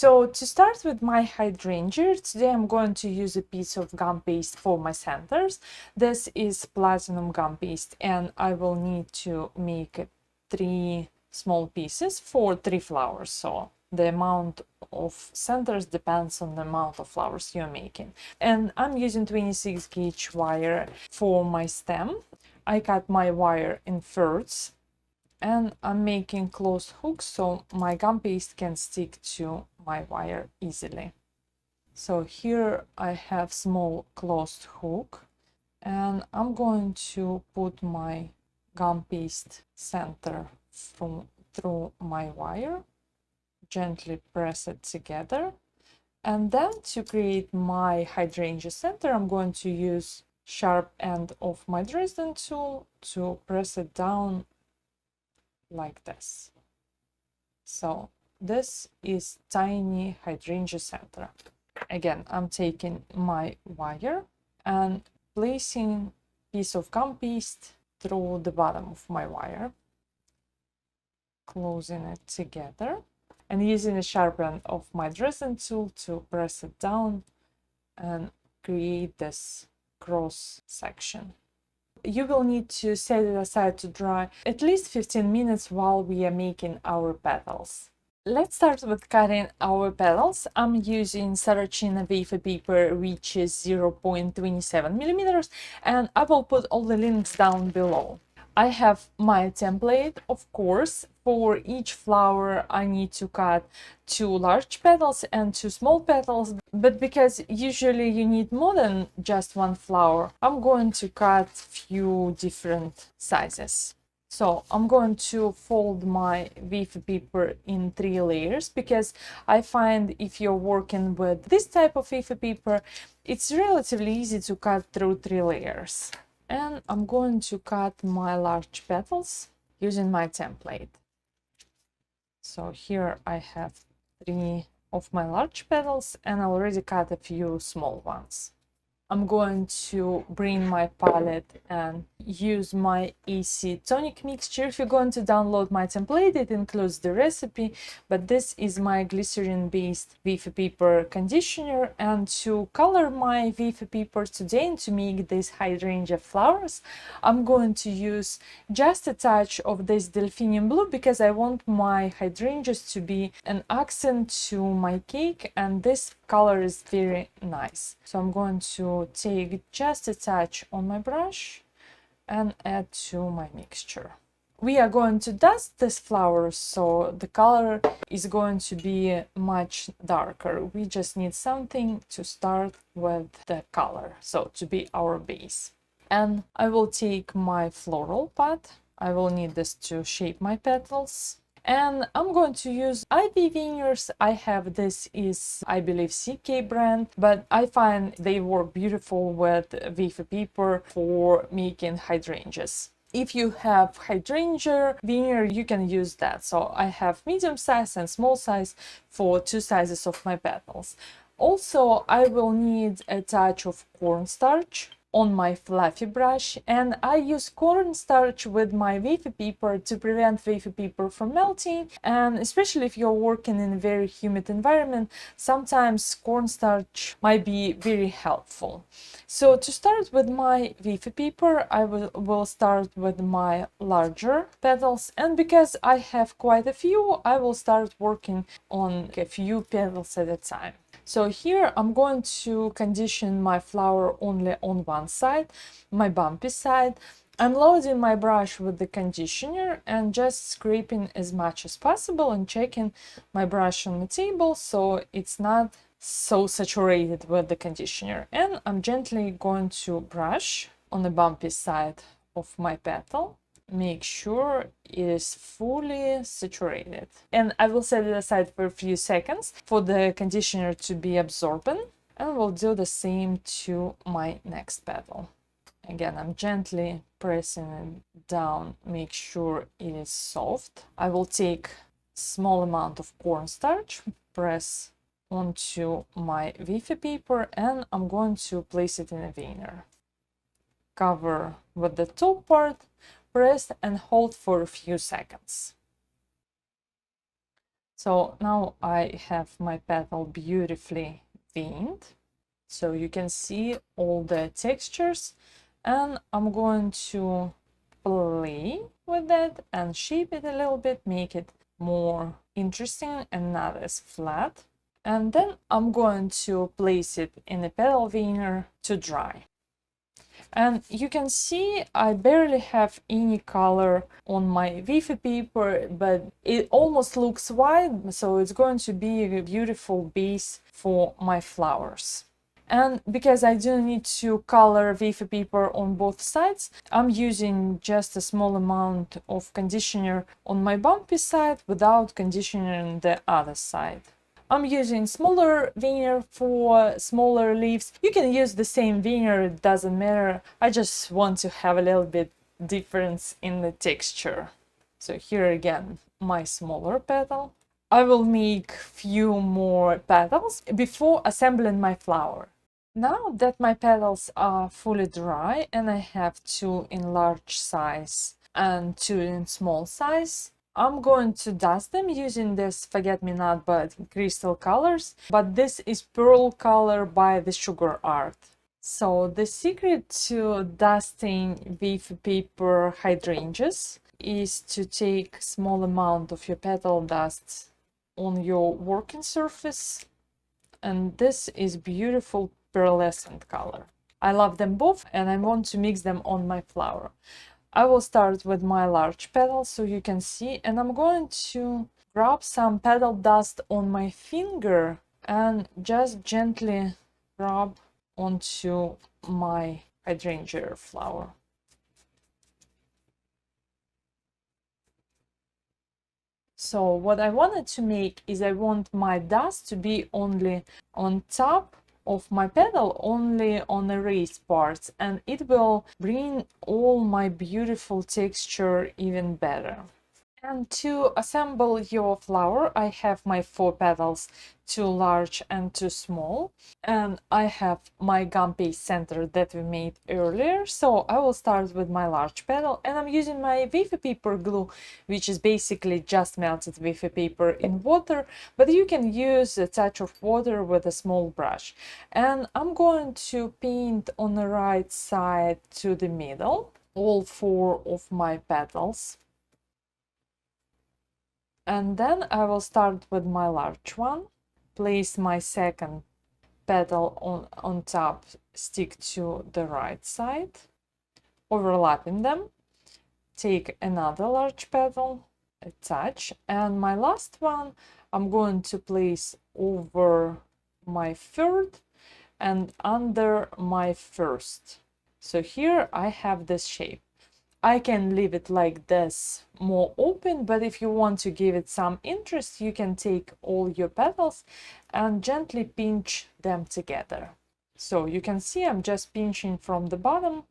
So to start with my hydrangea, today I'm going to use a piece of gum paste for my centers. This is platinum gum paste and I will need to make 3 small pieces for 3 flowers. So the amount of centers depends on the amount of flowers you're making. And I'm using 26 gauge wire for my stem. I cut my wire in thirds and I'm making closed hooks so my gum paste can stick to my wire easily. So here I have small closed hook and I'm going to put my gum paste center through my wire, gently press it together, and then to create my hydrangea center I'm going to use sharp end of my Dresden tool to press it down like this. So this is tiny hydrangea center. Again, I'm taking my wire and placing piece of gum paste through the bottom of my wire, closing it together and using the sharp end of my Dresden tool to press it down and create this cross section. You will need to set it aside to dry at least 15 minutes while we are making our petals. Let's start with cutting our petals. I'm using Saracina wafer paper which is 0.27 millimeters, and I will put all the links down below. I have my template, of course. For each flower I need to cut 2 large petals and 2 small petals, but because usually you need more than just 1 flower, I'm going to cut few different sizes. So I'm going to fold my wafer paper in 3 layers because I find if you're working with this type of wafer paper, it's relatively easy to cut through 3 layers. And I'm going to cut my large petals using my template. So here I have 3 of my large petals and I already cut a few small ones. I'm going to bring my palette and use my AC tonic mixture. If you're going to download my template, it includes the recipe, but this is my glycerin-based wafer paper conditioner. And to color my wafer paper today and to make these hydrangea flowers, I'm going to use just a touch of this delphinium blue because I want my hydrangeas to be an accent to my cake, and this color is very nice. So I'm going to take just a touch on my brush and add to my mixture. We are going to dust these flowers, so the color is going to be much darker. We just need something to start with the color, so to be our base. And I will take my floral pot. I will need this to shape my petals. And I'm going to use IB veneers. I have this is, I believe, CK brand, but I find they work beautiful with wafer paper for making hydrangeas. If you have hydrangea veneer, you can use that. So I have medium size and small size for 2 sizes of my petals. Also, I will need a touch of cornstarch on my fluffy brush, and I use cornstarch with my wafer paper to prevent wafer paper from melting, and especially if you're working in a very humid environment, sometimes cornstarch might be very helpful. So to start with my wafer paper, I will start with my larger petals, and because I have quite a few, I will start working on a few petals at a time. So here I'm going to condition my flower only on one side, my bumpy side. I'm loading my brush with the conditioner and just scraping as much as possible and checking my brush on the table so it's not so saturated with the conditioner. And I'm gently going to brush on the bumpy side of my petal. Make sure it is fully saturated, and I will set it aside for a few seconds for the conditioner to be absorbent, and we'll do the same to my next petal. Again, I'm gently pressing it down, make sure it is soft. I will take small amount of cornstarch, press onto my wafer paper, and I'm going to place it in a veneer. Cover with the top part, press and hold for a few seconds. So now I have my petal beautifully veined. So you can see all the textures, and I'm going to play with that and shape it a little bit, make it more interesting and not as flat. And then I'm going to place it in a petal veiner to dry. And you can see I barely have any color on my Wafer paper, but it almost looks white, so it's going to be a beautiful base for my flowers. And because I do need to color Wafer paper on both sides, I'm using just a small amount of conditioner on my bumpy side without conditioning the other side. I'm using smaller veneer for smaller leaves. You can use the same veneer, it doesn't matter. I just want to have a little bit difference in the texture. So here again, my smaller petal. I will make few more petals before assembling my flower. Now that my petals are fully dry and I have two in large size and two in small size, I'm going to dust them using this forget-me-not but crystal colors, but this is pearl color by the Sugar Art. So the secret to dusting Wafer paper hydrangeas is to take small amount of your petal dust on your working surface, and this is beautiful pearlescent color. I love them both and I want to mix them on my flower. I will start with my large petal so you can see, and I'm going to rub some petal dust on my finger and just gently rub onto my hydrangea flower. So what I wanted to make is I want my dust to be only on top of my petal, only on the raised parts, and it will bring all my beautiful texture even better. And to assemble your flower, I have my 4 petals, 2 large and 2 small. And I have my gum paste center that we made earlier. So I will start with my large petal, and I'm using my Wafer paper glue, which is basically just melted Wafer paper in water, but you can use a touch of water with a small brush. And I'm going to paint on the right side to the middle, all 4 of my petals. And then I will start with my large one, place my second petal on top, stick to the right side, overlapping them, take another large petal, attach, and my last one I'm going to place over my third and under my first. So here I have this shape. I can leave it like this, more open, but if you want to give it some interest, you can take all your petals and gently pinch them together. So you can see I'm just pinching from the bottom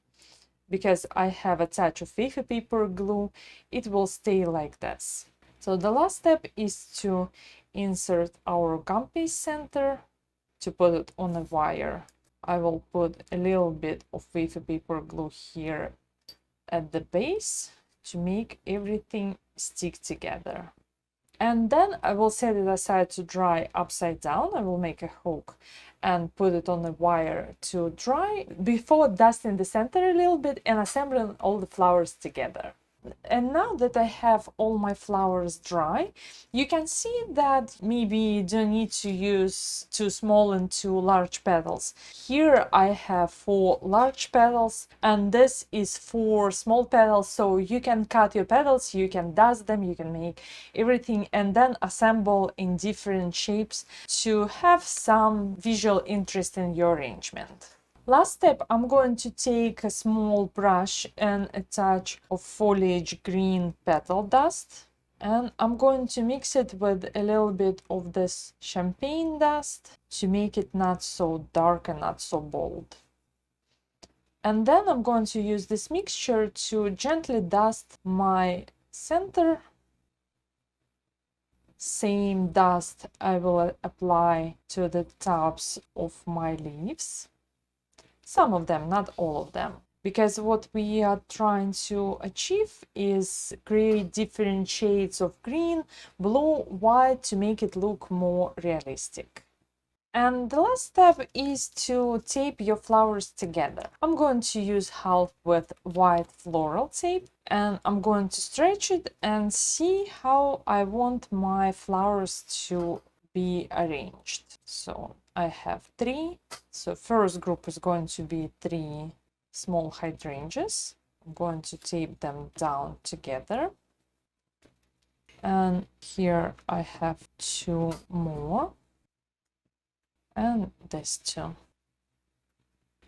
because I have a touch of Wafer paper glue. It will stay like this. So the last step is to insert our gum paste center, to put it on a wire. I will put a little bit of Wafer paper glue here at the base to make everything stick together. And then I will set it aside to dry upside down. I will make a hook and put it on the wire to dry before dusting the center a little bit and assembling all the flowers together. And now that I have all my flowers dry, you can see that maybe you don't need to use 2 small and 2 large petals. Here I have 4 large petals and this is 4 small petals, so you can cut your petals, you can dust them, you can make everything and then assemble in different shapes to have some visual interest in your arrangement. Last step, I'm going to take a small brush and a touch of foliage green petal dust, and I'm going to mix it with a little bit of this champagne dust to make it not so dark and not so bold. And then I'm going to use this mixture to gently dust my center. Same dust I will apply to the tops of my leaves. Some of them, not all of them, because what we are trying to achieve is create different shades of green, blue, white to make it look more realistic. And the last step is to tape your flowers together. I'm going to use half with white floral tape, and I'm going to stretch it and see how I want my flowers to be arranged. So I have 3. So first group is going to be 3 small hydrangeas. I'm going to tape them down together. And here I have 2 more. And this 2.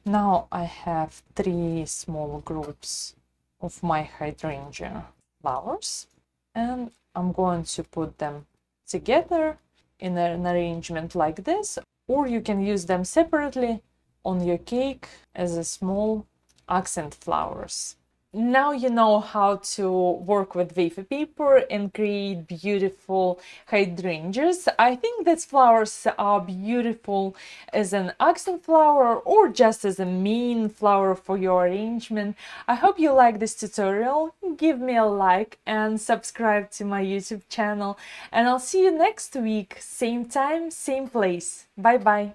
Now I have 3 small groups of my hydrangea flowers, and I'm going to put them together in an arrangement like this, or you can use them separately on your cake as a small accent flowers. Now you know how to work with wafer paper and create beautiful hydrangeas. I think these flowers are beautiful as an accent flower or just as a main flower for your arrangement. I hope you like this tutorial. Give me a like and subscribe to my YouTube channel. And I'll see you next week, same time, same place. Bye bye.